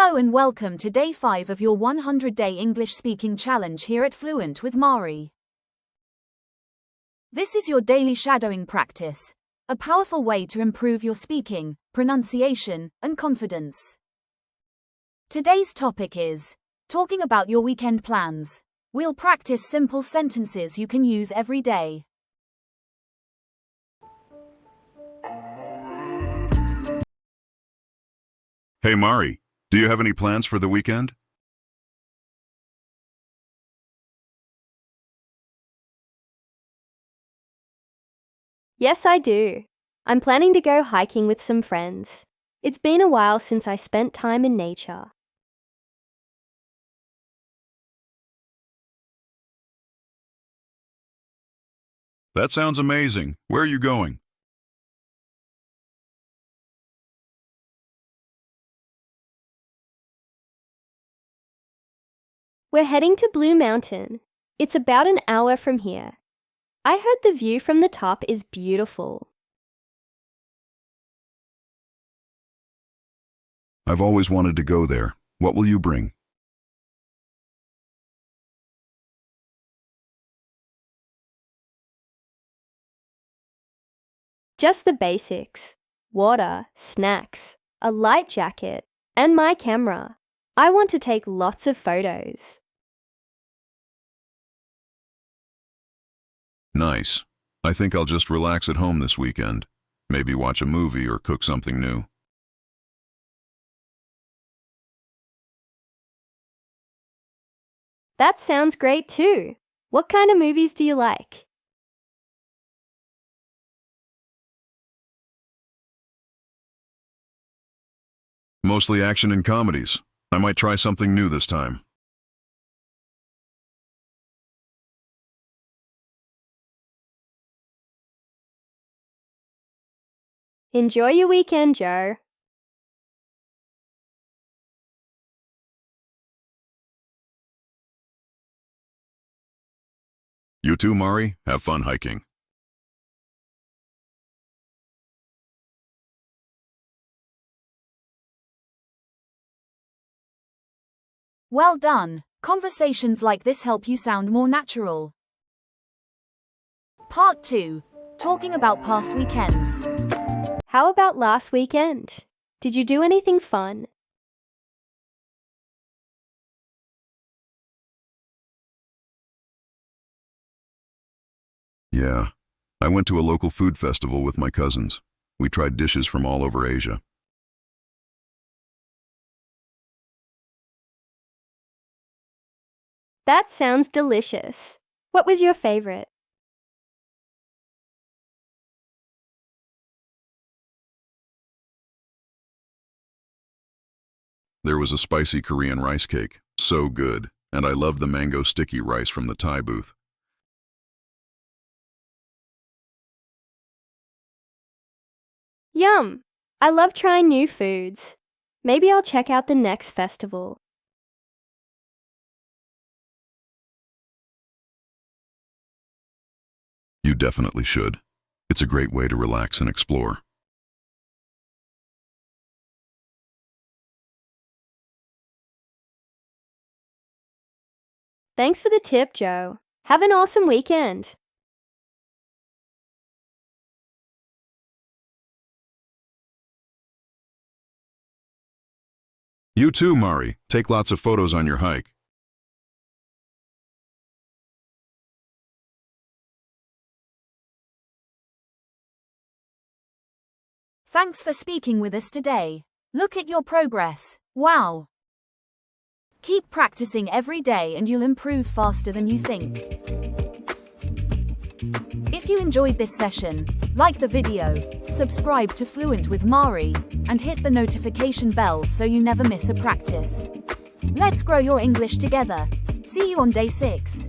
Hello and welcome to day 5 of your 100-day English speaking challenge here at Fluent with Mari. This is your daily shadowing practice, a powerful way to improve your speaking, pronunciation, and confidence. Today's topic is talking about your weekend plans. We'll practice simple sentences you can use every day. Hey Mari, do you have any plans for the weekend? Yes, I do. I'm planning to go hiking with some friends. It's been a while since I spent time in nature. That sounds amazing. Where are you going? We're heading to Blue Mountain. It's about an hour from here. I heard the view from the top is beautiful. I've always wanted to go there. What will you bring? Just the basics: water, snacks, a light jacket, and my camera. I want to take lots of photos. Nice. I think I'll just relax at home this weekend. Maybe watch a movie or cook something new. That sounds great too. What kind of movies do you like? Mostly action and comedies. I might try something new this time. Enjoy your weekend, Joe. You too, Mari. Have fun hiking. Well done. Conversations like this help you sound more natural. Part 2. Talking about past weekends. How about last weekend? Did you do anything fun? Yeah. I went to a local food festival with my cousins. We tried dishes from all over Asia. That sounds delicious. What was your favorite? There was a spicy Korean rice cake. So good. And I loved the mango sticky rice from the Thai booth. Yum! I love trying new foods. Maybe I'll check out the next festival. You definitely should. It's a great way to relax and explore. Thanks for the tip, Joe. Have an awesome weekend. You too, Mari. Take lots of photos on your hike. Thanks for speaking with us today. Look at your progress. Wow! Keep practicing every day and you'll improve faster than you think. If you enjoyed this session, like the video, subscribe to Fluent with Mari, and hit the notification bell so you never miss a practice. Let's grow your English together. See you on day 6.